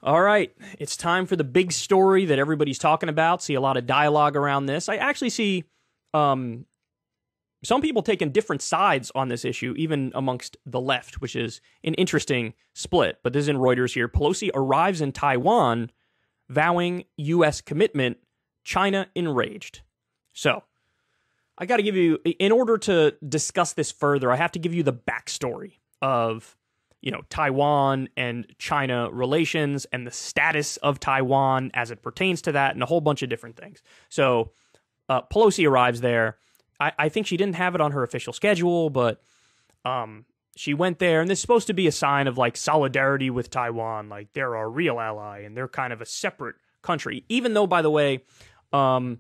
All right, it's time for the big story that everybody's talking about. See a lot of dialogue around this. I actually see some people taking different sides on this issue, even amongst the left, which is an interesting split. But this is in Reuters here. Pelosi arrives in Taiwan, vowing U.S. commitment, China enraged. So, I got to give you, in order to discuss this further, I have to give you the backstory of Taiwan and China relations and the status of Taiwan as it pertains to that and a whole bunch of different things. So Pelosi arrives there. I think she didn't have it on her official schedule, but she went there, and this is supposed to be a sign of like solidarity with Taiwan, like they're our real ally and they're kind of a separate country. Even though, by the way, a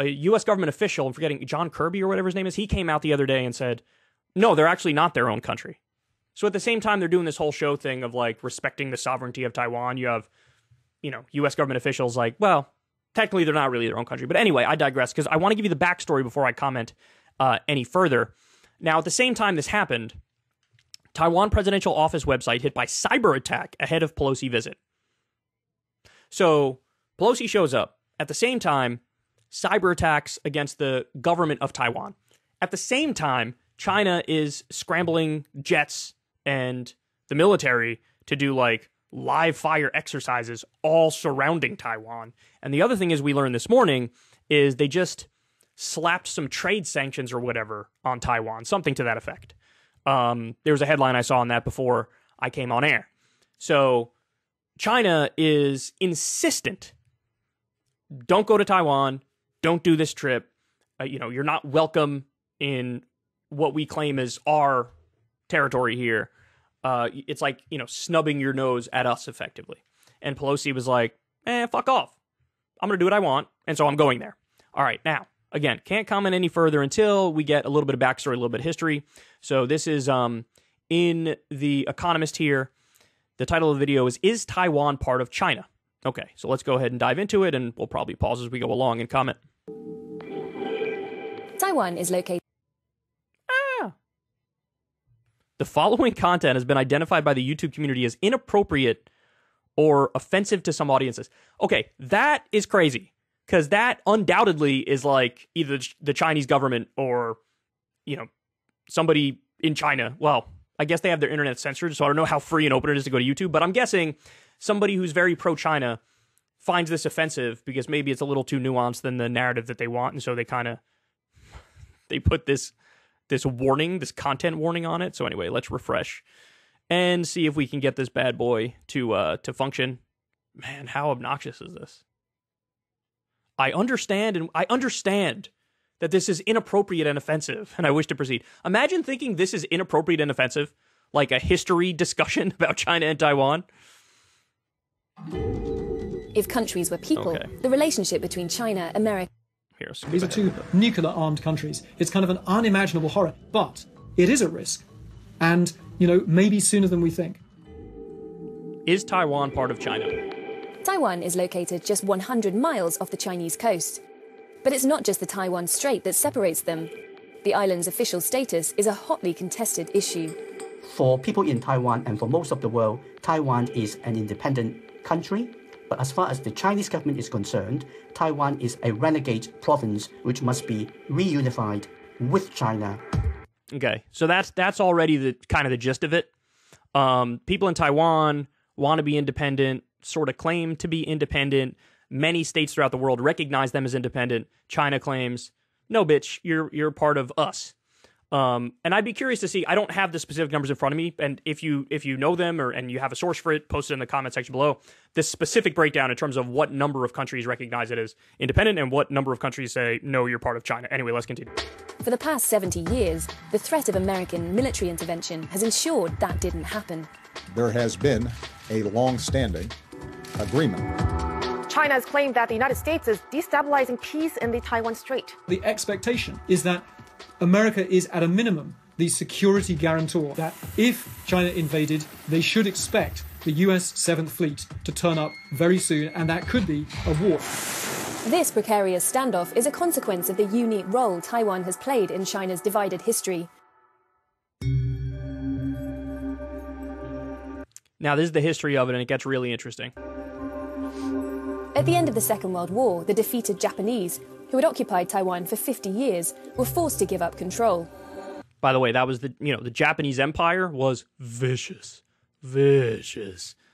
U.S. government official, I'm forgetting, John Kirby or whatever his name is, he came out the other day and said, no, they're actually not their own country. So at the same time, they're doing this whole show thing of like respecting the sovereignty of Taiwan. You have, U.S. government officials like, well, technically they're not really their own country. But anyway, I digress because I want to give you the backstory before I comment any further. Now, at the same time this happened, Taiwan Presidential Office website hit by cyber attack ahead of Pelosi visit. So Pelosi shows up. At the same time, cyber attacks against the government of Taiwan. At the same time, China is scrambling jets and the military to do like live fire exercises all surrounding Taiwan. And the other thing is we learned this morning is they just slapped some trade sanctions or whatever on Taiwan, something to that effect. There was a headline I saw on that before I came on air. So China is insistent. Don't go to Taiwan. Don't do this trip. You're not welcome in what we claim is our territory here. It's like, snubbing your nose at us effectively. And Pelosi was like, fuck off. I'm going to do what I want. And so I'm going there. All right. Now, again, can't comment any further until we get a little bit of backstory, a little bit of history. So this is in The Economist here. The title of the video is Taiwan part of China? Okay, so let's go ahead and dive into it, and we'll probably pause as we go along and comment. Taiwan is located... The following content has been identified by the YouTube community as inappropriate or offensive to some audiences. Okay, that is crazy, because that undoubtedly is like either the Chinese government or, somebody in China. Well, I guess they have their internet censored, so I don't know how free and open it is to go to YouTube, but I'm guessing somebody who's very pro-China finds this offensive because maybe it's a little too nuanced than the narrative that they want, and so they put this warning, this content warning on it. So anyway, let's refresh and see if we can get this bad boy to function. Man, how obnoxious is this? I understand that this is inappropriate and offensive, and I wish to proceed. Imagine thinking this is inappropriate and offensive, like a history discussion about China and Taiwan. If countries were people, Okay. The relationship between China, America... These are two nuclear-armed countries. It's kind of an unimaginable horror, but it is a risk. And, maybe sooner than we think. Is Taiwan part of China? Taiwan is located just 100 miles off the Chinese coast. But it's not just the Taiwan Strait that separates them. The island's official status is a hotly contested issue. For people in Taiwan and for most of the world, Taiwan is an independent country. But as far as the Chinese government is concerned, Taiwan is a renegade province which must be reunified with China. Okay, so that's already the kind of the gist of it. People in Taiwan want to be independent, sort of claim to be independent. Many states throughout the world recognize them as independent. China claims, no, bitch, you're part of us. And I'd be curious to see, I don't have the specific numbers in front of me, and if you know them and you have a source for it, post it in the comment section below, the specific breakdown in terms of what number of countries recognize it as independent and what number of countries say, no, you're part of China. Anyway, let's continue. For the past 70 years, the threat of American military intervention has ensured that didn't happen. There has been a long-standing agreement. China has claimed that the United States is destabilizing peace in the Taiwan Strait. The expectation is that America is, at a minimum, the security guarantor, that if China invaded, they should expect the US 7th Fleet to turn up very soon, and that could be a war. This precarious standoff is a consequence of the unique role Taiwan has played in China's divided history. Now, this is the history of it, and it gets really interesting. At the end of the Second World War, the defeated Japanese, who had occupied Taiwan for 50 years, were forced to give up control. By the way, that was the Japanese Empire was vicious.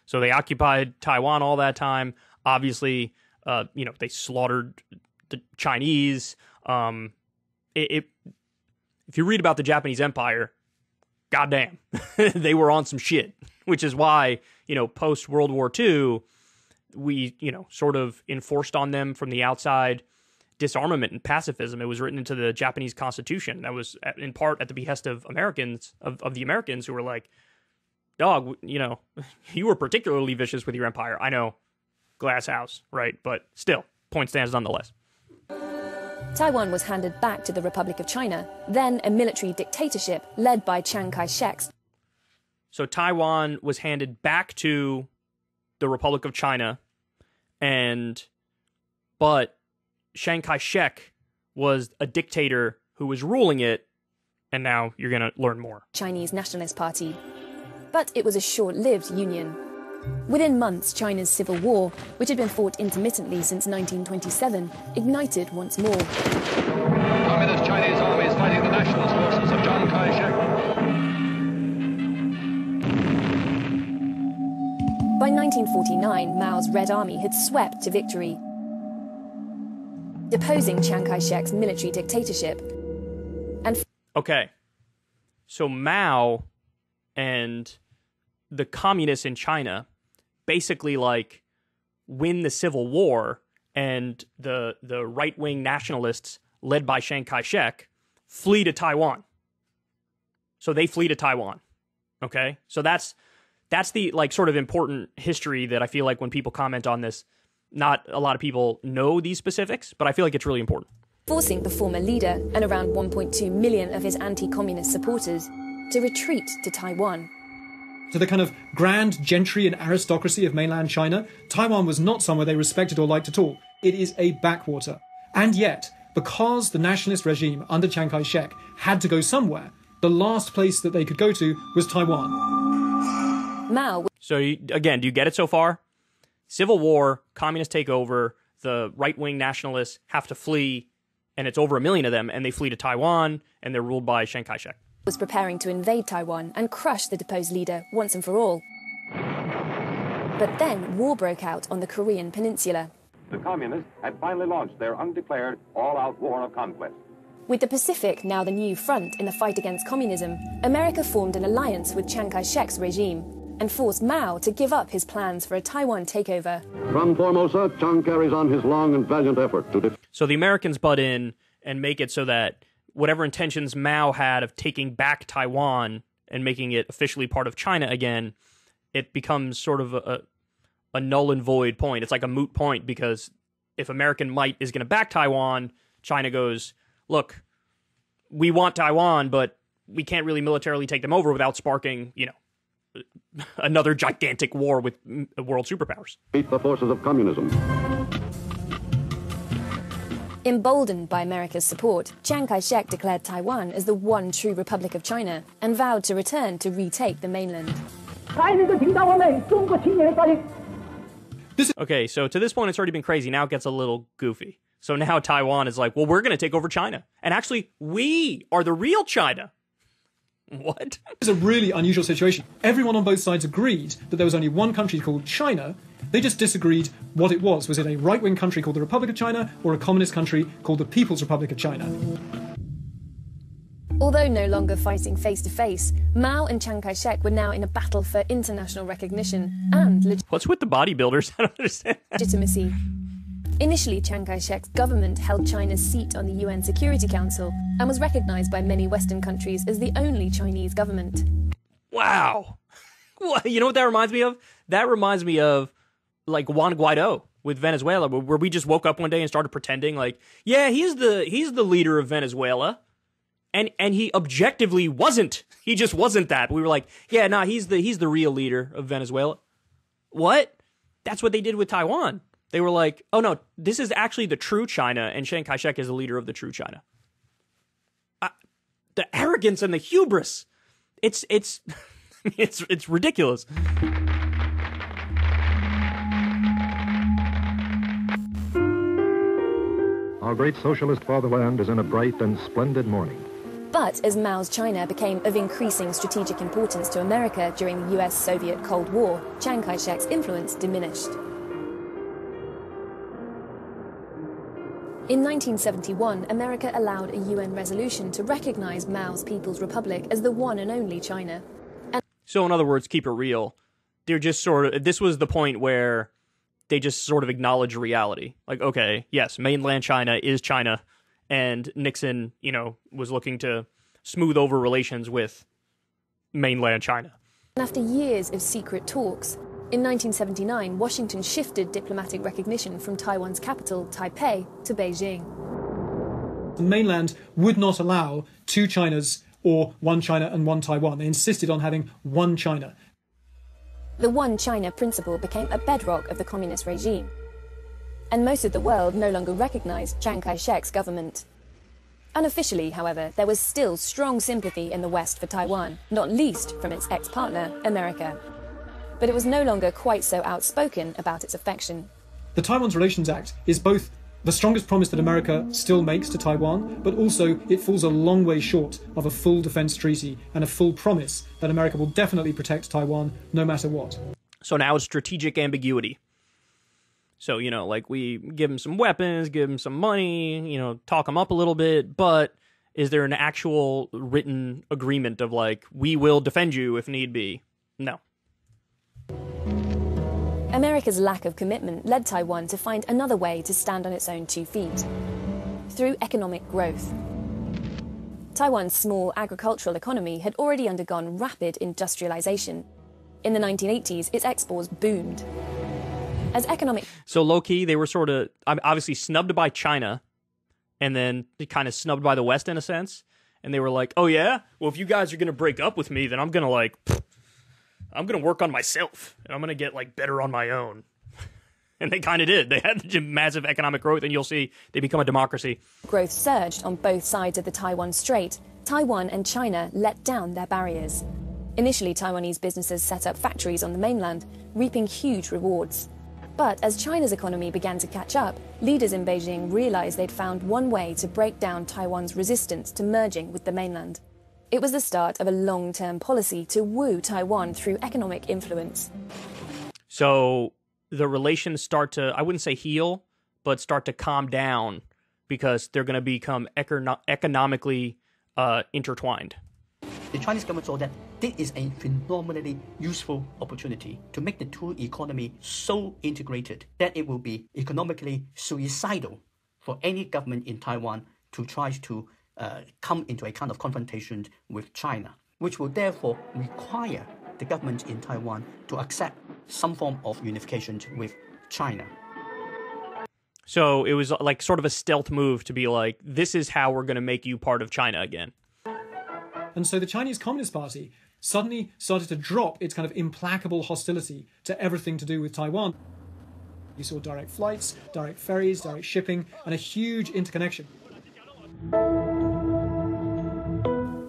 So they occupied Taiwan all that time. Obviously, they slaughtered the Chinese. If you read about the Japanese Empire, goddamn, they were on some shit, which is why, post World War II, we, sort of enforced on them from the outside disarmament and pacifism. It was written into the Japanese Constitution. That was in part at the behest of Americans, of the Americans who were like, dog, you were particularly vicious with your empire. I know, glass house, right? But still, point stands nonetheless. Taiwan was handed back to the Republic of China, then a military dictatorship led by Chiang Kai-shek. So Taiwan was handed back to the Republic of China, but Chiang Kai-shek was a dictator who was ruling it, and now you're going to learn more. Chinese Nationalist Party. But it was a short-lived union. Within months, China's civil war, which had been fought intermittently since 1927, ignited once more. Communist Chinese armies fighting the nationalist forces of Chiang Kai-shek. By 1949, Mao's Red Army had swept to victory, deposing Chiang Kai-shek's military dictatorship. Okay, so Mao and the communists in China basically win the civil war, and the right-wing nationalists led by Chiang Kai-shek flee to Taiwan. So they flee to Taiwan. Okay? So that's the sort of important history that I feel like when people comment on this, not a lot of people know these specifics, but I feel like it's really important. Forcing the former leader and around 1.2 million of his anti-communist supporters to retreat to Taiwan. To the kind of grand gentry and aristocracy of mainland China, Taiwan was not somewhere they respected or liked at all. It is a backwater. And yet, because the nationalist regime under Chiang Kai-shek had to go somewhere, the last place that they could go to was Taiwan. Mao. So, again, do you get it so far? Civil war, communists take over, the right-wing nationalists have to flee, and it's over 1 million of them, and they flee to Taiwan, and they're ruled by Chiang Kai-shek. Was preparing to invade Taiwan and crush the deposed leader once and for all. But then war broke out on the Korean peninsula. The communists had finally launched their undeclared all-out war of conquest. With the Pacific now the new front in the fight against communism, America formed an alliance with Chiang Kai-shek's regime and forced Mao to give up his plans for a Taiwan takeover. From Formosa, Chiang carries on his long and valiant effort to... So the Americans butt in and make it so that whatever intentions Mao had of taking back Taiwan and making it officially part of China again, it becomes sort of a null and void point. It's like a moot point, because if American might is going to back Taiwan, China goes, look, we want Taiwan, but we can't really militarily take them over without sparking, another gigantic war with world superpowers. Beat the forces of communism. Emboldened by America's support, Chiang Kai-shek declared Taiwan as the one true Republic of China and vowed to return to retake the mainland. Okay, so to this point, it's already been crazy. Now it gets a little goofy. So now Taiwan is like, well, we're going to take over China. And actually, we are the real China. What? It's a really unusual situation. Everyone on both sides agreed that there was only one country called China. They just disagreed what it was. Was it a right-wing country called the Republic of China or a communist country called the People's Republic of China? Although no longer fighting face-to-face, Mao and Chiang Kai-shek were now in a battle for international recognition and What's with the bodybuilders? I don't understand. legitimacy. Initially, Chiang Kai-shek's government held China's seat on the UN Security Council and was recognized by many Western countries as the only Chinese government. Wow. You know what that reminds me of? That reminds me of, Juan Guaido with Venezuela, where we just woke up one day and started pretending yeah, he's the leader of Venezuela. And he objectively wasn't. He just wasn't that. We were like, yeah, nah, he's the real leader of Venezuela. What? That's what they did with Taiwan. They were like, oh no, this is actually the true China, and Chiang Kai-shek is the leader of the true China. The arrogance and the hubris. It's ridiculous. our great socialist fatherland is in a bright and splendid morning. But as Mao's China became of increasing strategic importance to America during the US-Soviet Cold War, Chiang Kai-shek's influence diminished. In 1971, America allowed a UN resolution to recognize Mao's People's Republic as the one and only China. So in other words, keep it real. They're just this was the point where they just sort of acknowledge reality. Like, okay, yes, mainland China is China, and Nixon, was looking to smooth over relations with mainland China. After years of secret talks, in 1979, Washington shifted diplomatic recognition from Taiwan's capital, Taipei, to Beijing. The mainland would not allow two Chinas or one China and one Taiwan. They insisted on having one China. The one China principle became a bedrock of the communist regime. And most of the world no longer recognized Chiang Kai-shek's government. Unofficially, however, there was still strong sympathy in the West for Taiwan, not least from its ex-partner, America. But it was no longer quite so outspoken about its affection. The Taiwan's Relations Act is both the strongest promise that America still makes to Taiwan, but also it falls a long way short of a full defense treaty and a full promise that America will definitely protect Taiwan no matter what. So now it's strategic ambiguity. So, like we give them some weapons, give them some money, talk them up a little bit, but is there an actual written agreement of like, we will defend you if need be? No. America's lack of commitment led Taiwan to find another way to stand on its own 2 feet, through economic growth. Taiwan's small agricultural economy had already undergone rapid industrialization. In the 1980s, its exports boomed. As economic... So low-key, they were sort of obviously snubbed by China, and then kind of snubbed by the West in a sense. And they were like, oh yeah? Well, if you guys are going to break up with me, then I'm going to work on myself, and I'm going to get, better on my own. And they kind of did. They had massive economic growth, and you'll see they become a democracy. Growth surged on both sides of the Taiwan Strait. Taiwan and China let down their barriers. Initially, Taiwanese businesses set up factories on the mainland, reaping huge rewards. But as China's economy began to catch up, leaders in Beijing realized they'd found one way to break down Taiwan's resistance to merging with the mainland. It was the start of a long-term policy to woo Taiwan through economic influence. So the relations start to, I wouldn't say heal, but start to calm down because they're going to become economically intertwined. The Chinese government saw that this is a phenomenally useful opportunity to make the two economies so integrated that it will be economically suicidal for any government in Taiwan to try to come into a kind of confrontation with China, which will therefore require the government in Taiwan to accept some form of unification with China. So it was like sort of a stealth move to be like, this is how we're going to make you part of China again. And so the Chinese Communist Party suddenly started to drop its kind of implacable hostility to everything to do with Taiwan. You saw direct flights, direct ferries, direct shipping, and a huge interconnection.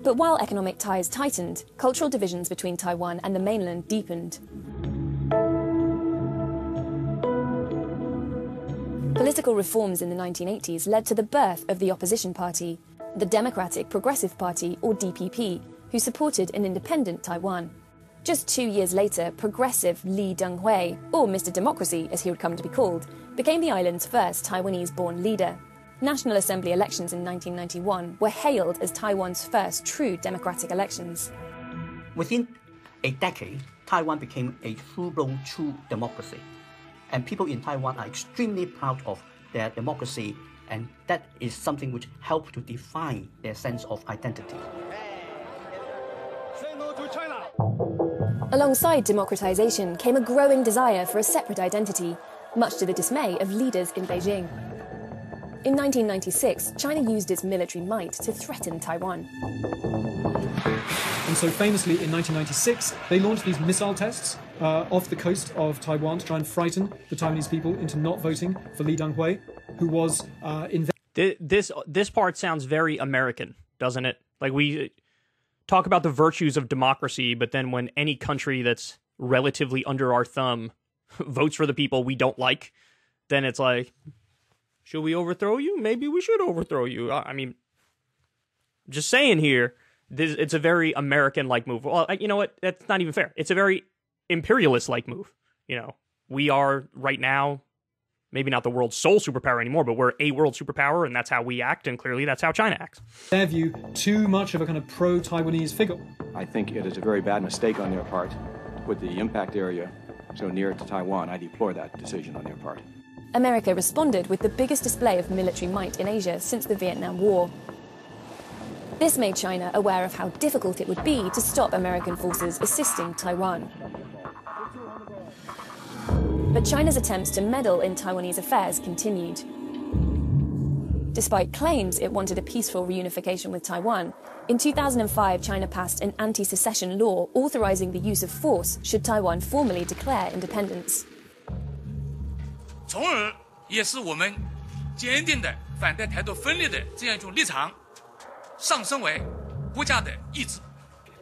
But while economic ties tightened, cultural divisions between Taiwan and the mainland deepened. Political reforms in the 1980s led to the birth of the opposition party, the Democratic Progressive Party, or DPP, who supported an independent Taiwan. Just 2 years later, progressive Lee Teng-hui, or Mr. Democracy as he would come to be called, became the island's first Taiwanese-born leader. National Assembly elections in 1991 were hailed as Taiwan's first true democratic elections. Within a decade, Taiwan became a full-blown true democracy. And people in Taiwan are extremely proud of their democracy, and that is something which helped to define their sense of identity. Say no to China. Alongside democratization came a growing desire for a separate identity, much to the dismay of leaders in Beijing. In 1996, China used its military might to threaten Taiwan. And so famously in 1996, they launched these missile tests off the coast of Taiwan to try and frighten the Taiwanese people into not voting for Lee Teng-hui, who was This part sounds very American, doesn't it? Like we talk about the virtues of democracy, but then when any country that's relatively under our thumb votes for the people we don't like, then it's like, Should we overthrow you? Maybe we should overthrow you. I mean, just saying here, it's a very American-like move. Well, you know what? That's not even fair. It's a very imperialist-like move. You know, we are right now maybe not the world's sole superpower anymore, but we're a world superpower, and that's how we act, and clearly that's how China acts. Their view, too much of a kind of pro-Taiwanese figure. I think it is a very bad mistake on their part to put the impact area so near to Taiwan. I deplore that decision on their part. America responded with the biggest display of military might in Asia since the Vietnam War. This made China aware of how difficult it would be to stop American forces assisting Taiwan. But China's attempts to meddle in Taiwanese affairs continued. Despite claims it wanted a peaceful reunification with Taiwan, in 2005 China passed an anti-secession law authorizing the use of force should Taiwan formally declare independence. 从而也是我们坚定的反对台独分裂的这样一种立场上升为国家的意志。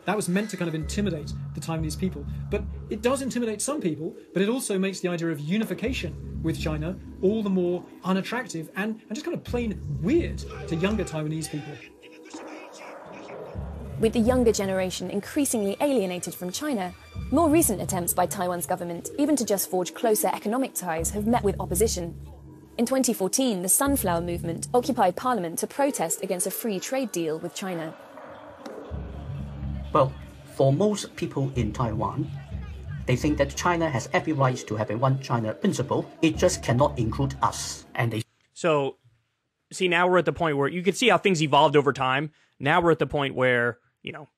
That was meant to kind of intimidate the Taiwanese people. But it does intimidate some people, but it also makes the idea of unification with China all the more unattractive and just kind of plain weird to younger Taiwanese people. With the younger generation increasingly alienated from China, more recent attempts by Taiwan's government even to just forge closer economic ties have met with opposition. In 2014, the Sunflower Movement occupied parliament to protest against a free trade deal with China. Well, for most people in Taiwan, they think that China has every right to have a one China principle. It just cannot include us. And they... So, see, now we're at the point where you can see how things evolved over time. Now we're at the point where, you know,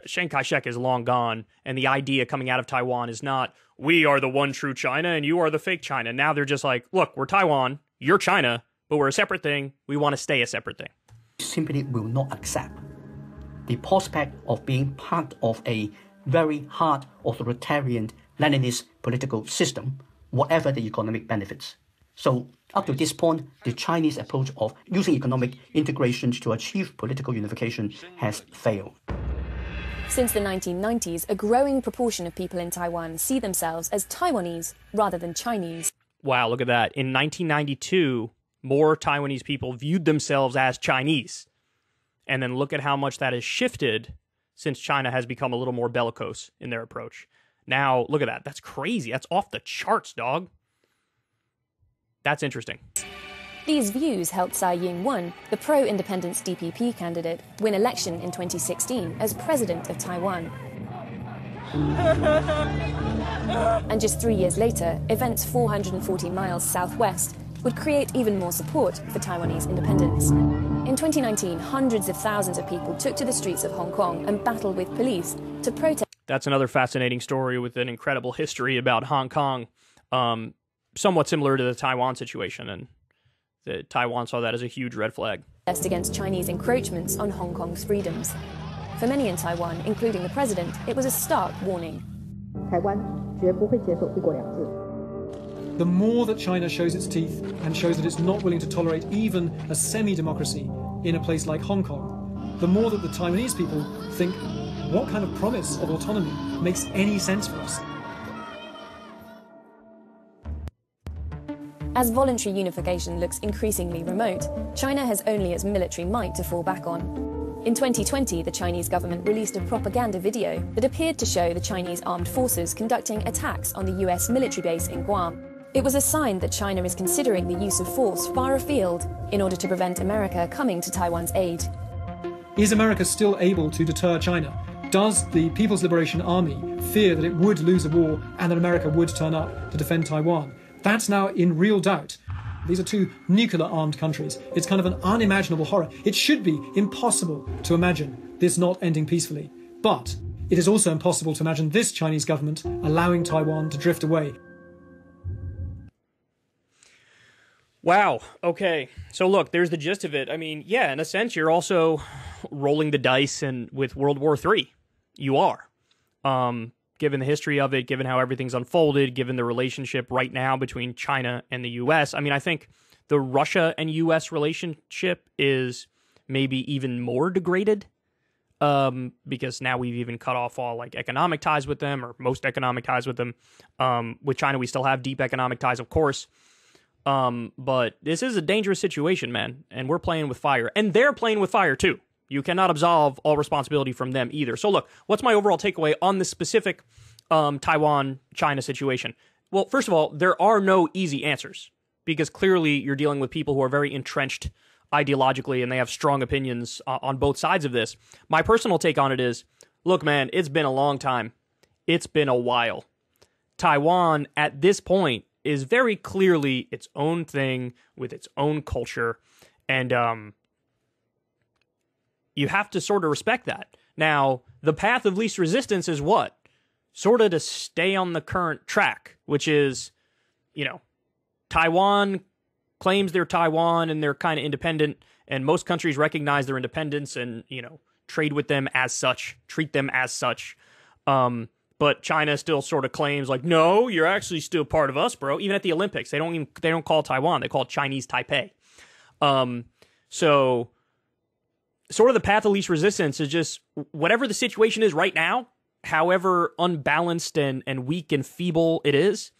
Chiang Kai-shek is long gone, and the idea coming out of Taiwan is not, we are the one true China and you are the fake China. Now they're just like, look, we're Taiwan, you're China, but we're a separate thing. We want to stay a separate thing. Simply will not accept the prospect of being part of a very hard authoritarian Leninist political system, whatever the economic benefits. So up to this point, the Chinese approach of using economic integration to achieve political unification has failed. Since the 1990s, a growing proportion of people in Taiwan see themselves as Taiwanese rather than Chinese. Wow, look at that. In 1992, more Taiwanese people viewed themselves as Chinese. And then look at how much that has shifted since China has become a little more bellicose in their approach. Now, look at that. That's crazy. That's off the charts, dog. That's interesting. These views helped Tsai Ing-wen, the pro-independence DPP candidate, win election in 2016 as president of Taiwan. And just 3 years later, events 440 miles southwest would create even more support for Taiwanese independence. In 2019, hundreds of thousands of people took to the streets of Hong Kong and battled with police to protest. That's another fascinating story with an incredible history about Hong Kong, somewhat similar to the Taiwan situation, and Taiwan saw that as a huge red flag. Against Chinese encroachments on Hong Kong's freedoms. For many in Taiwan, including the president, it was a stark warning. The more that China shows its teeth and shows that it's not willing to tolerate even a semi-democracy in a place like Hong Kong, the more that the Taiwanese people think, what kind of promise of autonomy makes any sense for us? As voluntary unification looks increasingly remote, China has only its military might to fall back on. In 2020, the Chinese government released a propaganda video that appeared to show the Chinese armed forces conducting attacks on the US military base in Guam. It was a sign that China is considering the use of force far afield in order to prevent America coming to Taiwan's aid. Is America still able to deter China? Does the People's Liberation Army fear that it would lose a war and that America would turn up to defend Taiwan? That's now in real doubt. These are two nuclear-armed countries. It's kind of an unimaginable horror. It should be impossible to imagine this not ending peacefully. But it is also impossible to imagine this Chinese government allowing Taiwan to drift away. Wow. Okay. So look, there's the gist of it. I mean, yeah, in a sense, you're also rolling the dice and with World War III. You are. Given the history of it, given how everything's unfolded, given the relationship right now between China and the U.S., I mean, I think the Russia and U.S. relationship is maybe even more degraded because now we've even cut off all like economic ties with them or most economic ties with them. With China, we still have deep economic ties, of course. But this is a dangerous situation, man, and we're playing with fire. And they're playing with fire, too. You cannot absolve all responsibility from them either. So look, what's my overall takeaway on this specific Taiwan-China situation? Well, first of all, there are no easy answers, because clearly you're dealing with people who are very entrenched ideologically, and they have strong opinions on both sides of this. My personal take on it is, look, man, it's been a long time. It's been a while. Taiwan, at this point, is very clearly its own thing with its own culture, and you have to sort of respect that. Now, the path of least resistance is what? Sort of to stay on the current track, which is, Taiwan claims they're Taiwan and they're kind of independent, and most countries recognize their independence and, trade with them as such, treat them as such. But China still sort of claims like, no, you're actually still part of us, bro. Even at the Olympics, they don't call Taiwan, they call it Chinese Taipei. So sort of the path of least resistance is just whatever the situation is right now, however unbalanced and weak and feeble it is,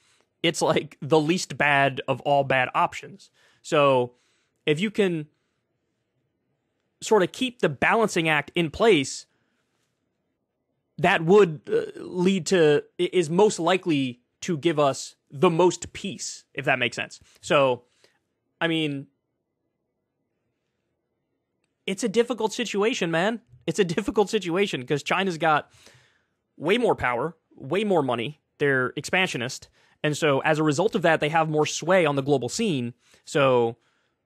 it's like the least bad of all bad options. So if you can sort of keep the balancing act in place, that would is most likely to give us the most peace, if that makes sense. So, I mean, it's a difficult situation, man. It's a difficult situation because China's got way more power, way more money. They're expansionist. And so as a result of that, they have more sway on the global scene. So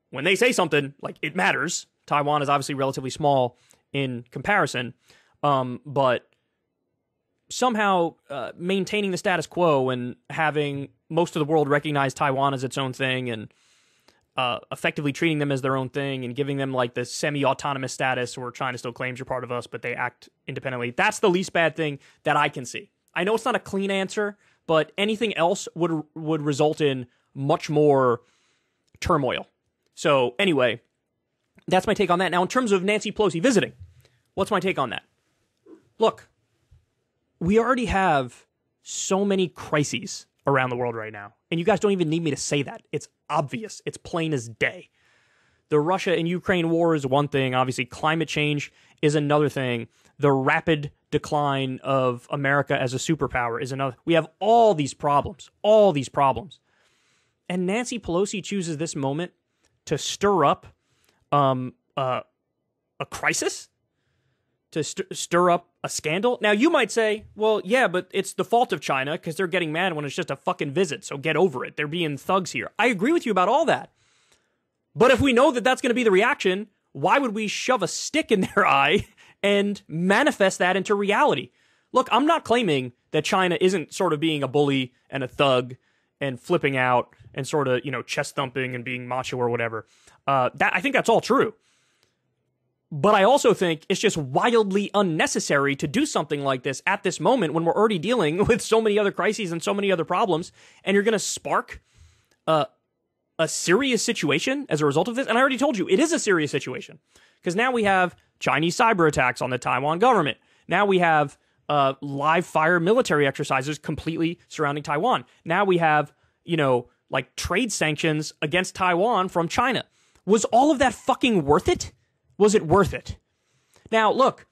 when they say something, like, it matters. Taiwan is obviously relatively small in comparison. But somehow maintaining the status quo and having most of the world recognize Taiwan as its own thing and effectively treating them as their own thing and giving them like the semi-autonomous status where China still claims you're part of us, but they act independently. That's the least bad thing that I can see. I know it's not a clean answer, but anything else would result in much more turmoil. So anyway, that's my take on that. Now, in terms of Nancy Pelosi visiting, what's my take on that? Look, we already have so many crises around the world right now. And you guys don't even need me to say that. It's obvious. It's plain as day. The Russia and Ukraine war is one thing. Obviously, climate change is another thing. The rapid decline of America as a superpower is another. We have all these problems. And Nancy Pelosi chooses this moment to stir up a crisis? To stir up a scandal? Now, you might say, well, yeah, but it's the fault of China because they're getting mad when it's just a fucking visit, so get over it. They're being thugs here. I agree with you about all that. But if we know that that's going to be the reaction, why would we shove a stick in their eye and manifest that into reality? Look, I'm not claiming that China isn't sort of being a bully and a thug and flipping out and sort of, chest thumping and being macho or whatever. I think that's all true. But I also think it's just wildly unnecessary to do something like this at this moment when we're already dealing with so many other crises and so many other problems, and you're going to spark a serious situation as a result of this. And I already told you, it is a serious situation because now we have Chinese cyber attacks on the Taiwan government. Now we have live fire military exercises completely surrounding Taiwan. Now we have, like trade sanctions against Taiwan from China. Was all of that fucking worth it? Was it worth it? Now, look,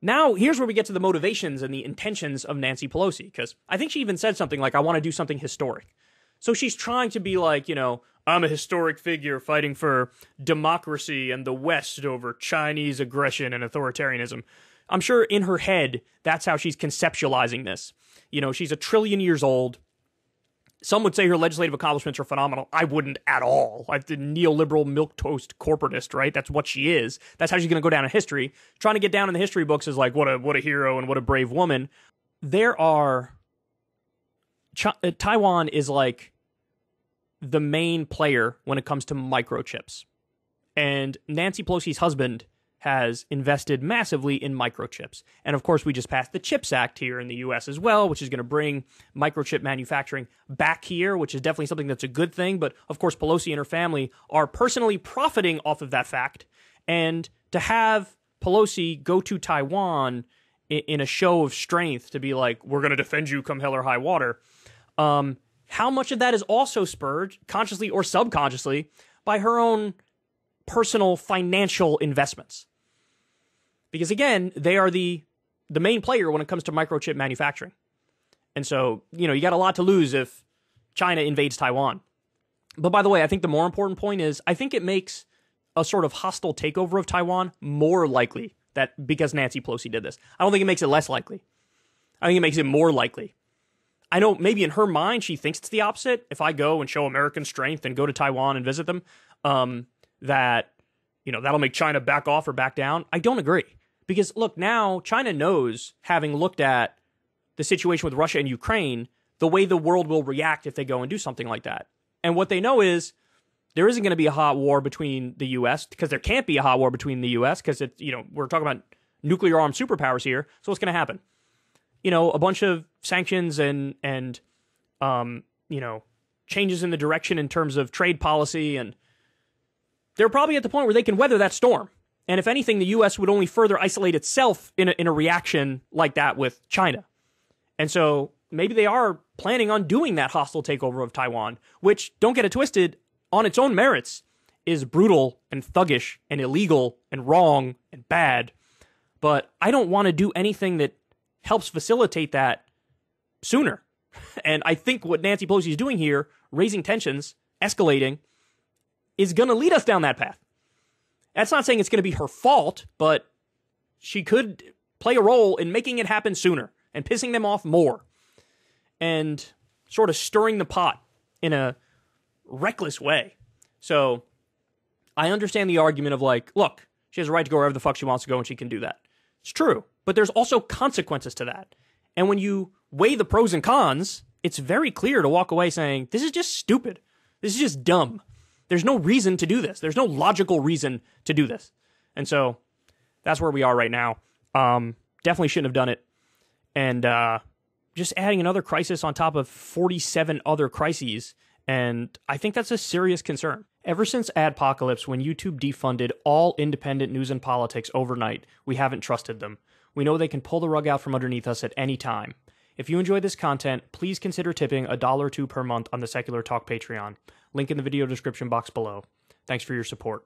here's where we get to the motivations and the intentions of Nancy Pelosi, because I think she even said something like, I want to do something historic. So she's trying to be like, I'm a historic figure fighting for democracy and the West over Chinese aggression and authoritarianism. I'm sure in her head, that's how she's conceptualizing this. She's 1 trillion years old. Some would say her legislative accomplishments are phenomenal. I wouldn't at all. Like the neoliberal milquetoast corporatist, right? That's what she is. That's how she's going to go down in history. Trying to get down in the history books is like, what a hero and what a brave woman. Taiwan is like the main player when it comes to microchips. And Nancy Pelosi's husband has invested massively in microchips. And of course, we just passed the CHIPS Act here in the US as well, which is going to bring microchip manufacturing back here, which is definitely something that's a good thing. But of course, Pelosi and her family are personally profiting off of that fact. And to have Pelosi go to Taiwan in a show of strength to be like, we're going to defend you come hell or high water, how much of that is also spurred, consciously or subconsciously, by her own personal financial investments. Because again, they are the main player when it comes to microchip manufacturing. And so, you got a lot to lose if China invades Taiwan. But by the way, I think the more important point is, I think it makes a sort of hostile takeover of Taiwan more likely that because Nancy Pelosi did this. I don't think it makes it less likely. I think it makes it more likely. I know maybe in her mind, she thinks it's the opposite. If I go and show American strength and go to Taiwan and visit them, that'll make China back off or back down. I don't agree. Because look, now China knows, having looked at the situation with Russia and Ukraine, the way the world will react if they go and do something like that. And what they know is there isn't going to be a hot war between the U.S. because there can't be a hot war between the U.S. because we're talking about nuclear armed superpowers here. So what's going to happen? A bunch of sanctions and changes in the direction in terms of trade policy, and they're probably at the point where they can weather that storm. And if anything, the U.S. would only further isolate itself in a reaction like that with China. And so maybe they are planning on doing that hostile takeover of Taiwan, which, don't get it twisted, on its own merits, is brutal and thuggish and illegal and wrong and bad. But I don't want to do anything that helps facilitate that sooner. And I think what Nancy Pelosi is doing here, raising tensions, escalating, is going to lead us down that path. That's not saying it's going to be her fault, but she could play a role in making it happen sooner and pissing them off more and sort of stirring the pot in a reckless way. So I understand the argument of look, she has a right to go wherever the fuck she wants to go and she can do that. It's true, but there's also consequences to that. And when you weigh the pros and cons, it's very clear to walk away saying, this is just stupid. This is just dumb. There's no reason to do this. There's no logical reason to do this. And so that's where we are right now. Definitely shouldn't have done it. And just adding another crisis on top of 47 other crises. And I think that's a serious concern. Ever since Adpocalypse, when YouTube defunded all independent news and politics overnight, we haven't trusted them. We know they can pull the rug out from underneath us at any time. If you enjoy this content, please consider tipping $1 or $2 per month on the Secular Talk Patreon. Link in the video description box below. Thanks for your support.